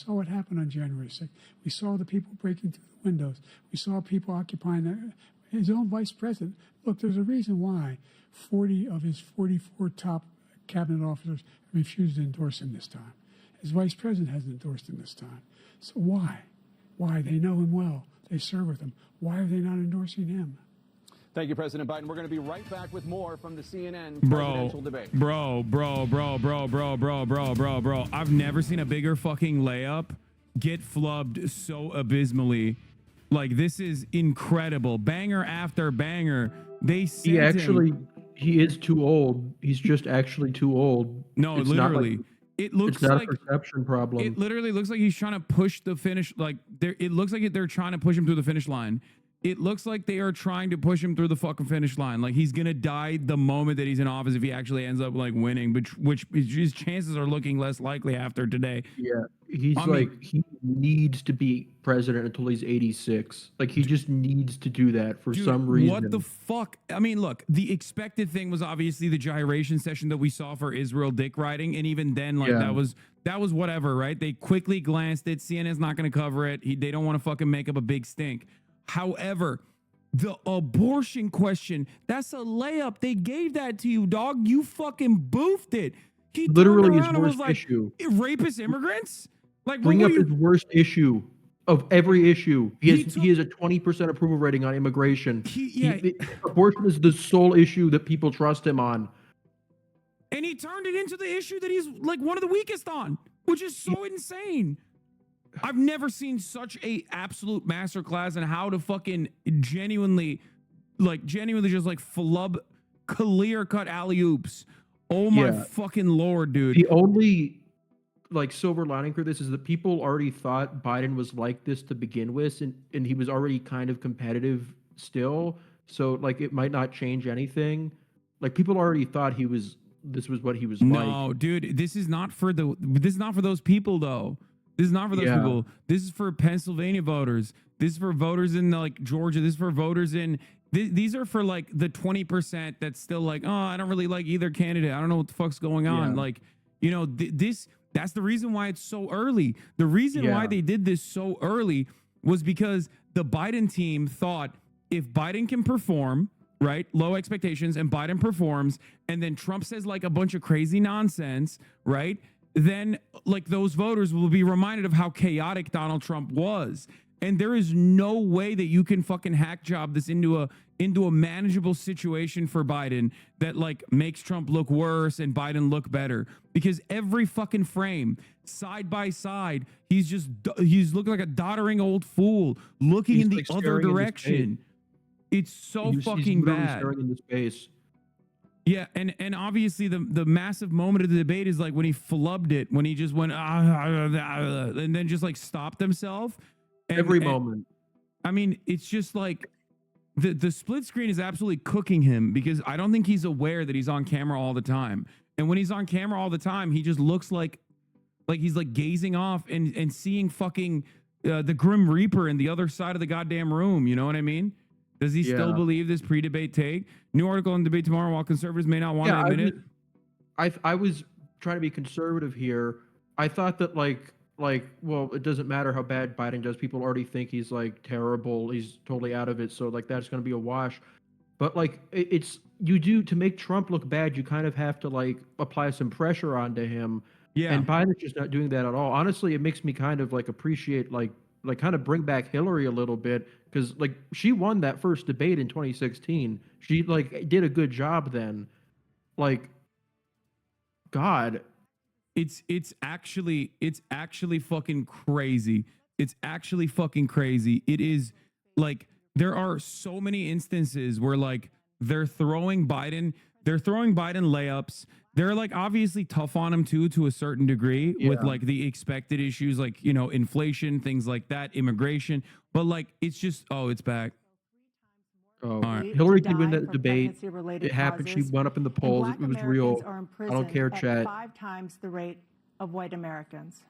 saw what happened on January 6th. We saw the people breaking through the windows. We saw people occupying his own vice president. Look, there's a reason why 40 of his 44 top cabinet officers refused to endorse him this time. His vice president hasn't endorsed him this time. So why? Why? They know him well. They serve with him. Why are they not endorsing him? Thank you, President Biden. We're going to be right back with more from the CNN presidential debate. Bro. I've never seen a bigger fucking layup get flubbed so abysmally. Like, this is incredible. Banger after banger. He is too old. He's just actually too old. No, it's literally. It looks it's not like a perception problem. It literally looks like he's trying to push the finish. Like, it looks like they're trying to push him through the finish line. It looks like they are trying to push him through the fucking finish line. Like, he's gonna die the moment that he's in office if he actually ends up like winning, which his chances are looking less likely after today. Yeah, he needs to be president until he's 86. Like, he just needs to do that for some reason. What the fuck? I mean, look, the expected thing was obviously the gyration session that we saw for Israel dick riding, and even then, like, that was whatever, right? They quickly glanced it. CNN's not gonna cover it. They don't want to fucking make up a big stink. However, the abortion question, that's a layup. They gave that to you, dog. You fucking boofed it. He literally his worst issue. Rapist immigrants? Like, bring up his worst issue of every issue. He has a 20% approval rating on immigration. Abortion is the sole issue that people trust him on. And he turned it into the issue that he's like one of the weakest on, which is so insane. I've never seen such a absolute masterclass in how to fucking genuinely just like flub clear cut alley oops. Oh my fucking Lord, dude. The only like silver lining for this is that people already thought Biden was like this to begin with, and he was already kind of competitive still. So like it might not change anything. Like people already thought this was what he was like. No, dude, this is not for those people though. This is not for those people. This is for Pennsylvania voters. This is for voters in like Georgia. This is for voters in. These are for like the 20% that's still like, oh, I don't really like either candidate. I don't know what the fuck's going on. Like, you know, that's the reason why it's so early. The reason why they did this so early was because the Biden team thought if Biden can perform, right, low expectations, and Biden performs, and then Trump says like a bunch of crazy nonsense, right? Then like those voters will be reminded of how chaotic Donald Trump was. And there is no way that you can fucking hack job this into a manageable situation for Biden that like makes Trump look worse and Biden look better, because every fucking frame side by side, he's looking like a doddering old fool looking in the other direction. It's so fucking bad. Staring into space. Yeah, and obviously the massive moment of the debate is like when he flubbed it, when he just went and then just like stopped himself. Every moment. I mean, it's just like the split screen is absolutely cooking him, because I don't think he's aware that he's on camera all the time. And when he's on camera all the time, he just looks like he's like gazing off and seeing fucking the Grim Reaper in the other side of the goddamn room. You know what I mean? Does he still believe this pre-debate take? New article on Debate Tomorrow, while conservatives may not want to admit it. I was trying to be conservative here. I thought that well, it doesn't matter how bad Biden does. People already think he's like terrible. He's totally out of it. So like that's going to be a wash. But like to make Trump look bad, you kind of have to like apply some pressure onto him. Yeah. And Biden's just not doing that at all. Honestly, it makes me kind of like appreciate like kind of bring back Hillary a little bit, because like she won that first debate in 2016. She like did a good job then. Like, God, it's actually fucking crazy. It's actually fucking crazy. It is like there are so many instances where like they're throwing Biden layups. They're like obviously tough on him too, to a certain degree, with like the expected issues, like, you know, inflation, things like that, immigration. But like, it's just, it's back. Oh, right. Hillary did win that debate. It happened. She went up in the polls. It was real. I don't care, chat. 5 times the rate of white Americans.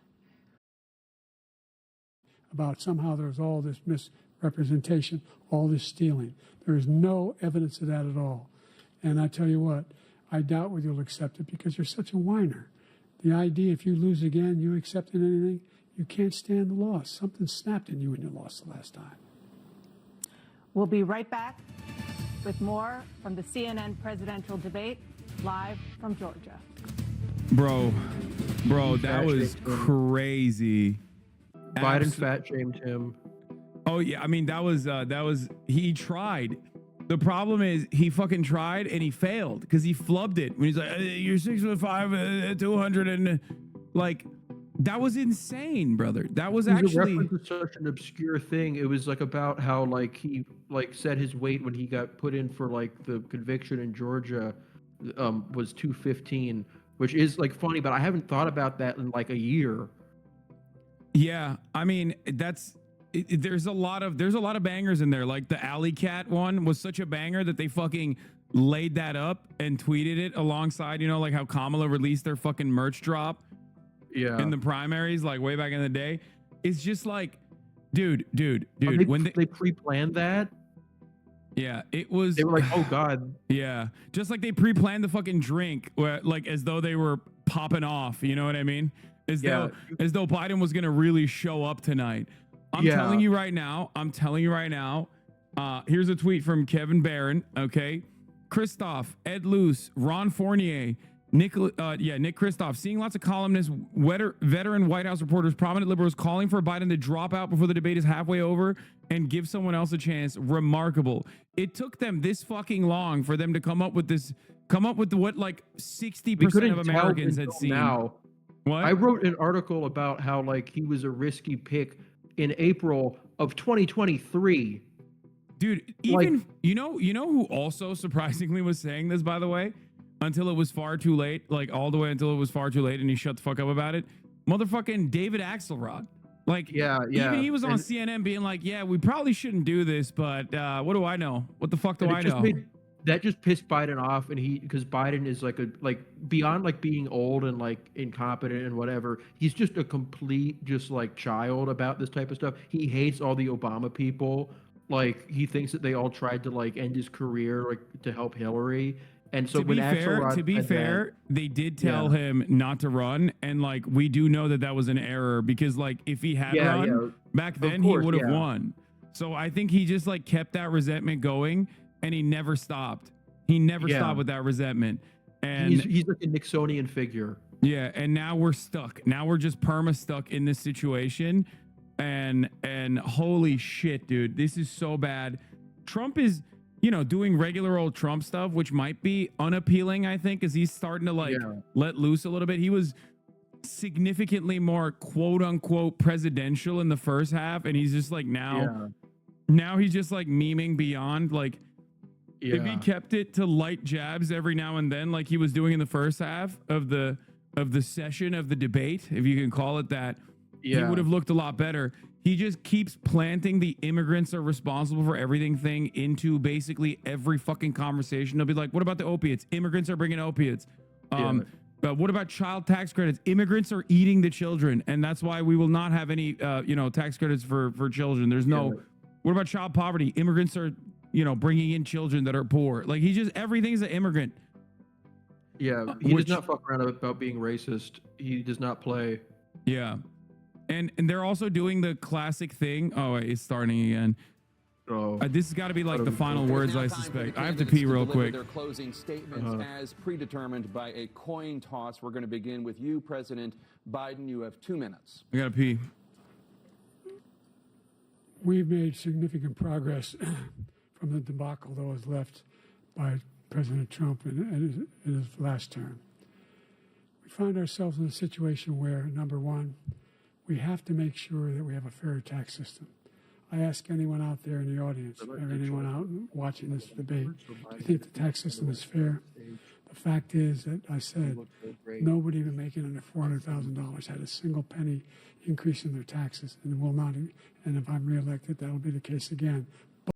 About somehow there's all this misrepresentation, all this stealing. There is no evidence of that at all. And I tell you what, I doubt whether you'll accept it, because you're such a whiner. The idea, if you lose again, you accepting anything, You can't stand the loss. Something snapped in you when you lost the last time. We'll be right back with more from the CNN presidential debate, live from Georgia. Bro, that was crazy. Biden fat shamed him. Oh yeah, I mean that was he tried. The problem is he fucking tried and he failed because he flubbed it when he's like, "You're 6'5", 200," and like that was insane, brother. That was actually such an obscure thing. It was like about how like he like said his weight when he got put in for like the conviction in Georgia was 215, which is like funny, but I haven't thought about that in like a year. Yeah, I mean there's a lot of bangers in there. Like the Alley Cat one was such a banger that they fucking laid that up and tweeted it alongside, you know, like how Kamala released their fucking merch drop. Yeah. In the primaries, like way back in the day. It's just like, dude. When they pre-planned that. Yeah, it was. They were like, oh God. Yeah, just like they pre-planned the fucking drink, where like as though they were popping off. You know what I mean? As though Biden was gonna really show up tonight. I'm telling you right now. Here's a tweet from Kevin Barron. Okay, Christoph, Ed Luce, Ron Fournier. Nick Kristof, seeing lots of columnists, veteran White House reporters, prominent liberals calling for Biden to drop out before the debate is halfway over and give someone else a chance. Remarkable. It took them this fucking long for them to come up with what like 60% of Americans had seen. Now, what? I wrote an article about how like he was a risky pick in April of 2023. Dude, even like, you know who also surprisingly was saying this, by the way? Until it was far too late, like all the way until it was far too late, and he shut the fuck up about it. Motherfucking David Axelrod, like, even he was on CNN being like, "Yeah, we probably shouldn't do this, but what do I know? What the fuck do I know?" That just pissed Biden off, and because Biden is like beyond like being old and like incompetent and whatever, he's just a complete just like child about this type of stuff. He hates all the Obama people. Like he thinks that they all tried to like end his career like to help Hillary. And so to be fair, they did tell him not to run, and like we do know that was an error because like if he had run back then, he would have won. So I think he just like kept that resentment going, and he never stopped. He never stopped with that resentment, and he's like a Nixonian figure. Yeah, and now we're stuck. Now we're just perma stuck in this situation, and holy shit, dude, this is so bad. Trump is, you know, doing regular old Trump stuff, which might be unappealing, I think, as he's starting to like let loose a little bit. He was significantly more quote unquote presidential in the first half, and he's just like now he's just like memeing beyond. Like if he kept it to light jabs every now and then, like he was doing in the first half of the session of the debate, if you can call it that, he would have looked a lot better. He just keeps planting the immigrants are responsible for everything thing into basically every fucking conversation. They'll be like, what about the opiates? Immigrants are bringing opiates. But what about child tax credits? Immigrants are eating the children. And that's why we will not have any, tax credits for children. There's no, what about child poverty? Immigrants are, bringing in children that are poor. Like everything's an immigrant. Yeah. He does not fuck around about being racist. He does not play. Yeah. And they're also doing the classic thing. Oh, wait, it's starting again. This has got to be like the final words, I suspect. I have to pee real quick. Their closing statements as predetermined by a coin toss. We're going to begin with you, President Biden. You have 2 minutes. I got to pee. We've made significant progress from the debacle that was left by President Trump in his last term. We find ourselves in a situation where, number one, we have to make sure that we have a fair tax system. I ask anyone out there in the audience, or anyone out watching this debate, do you think the tax system is fair? The fact is that I said nobody even making under $400,000 had a single penny increase in their taxes, and will not. And if I'm reelected, that will be the case again.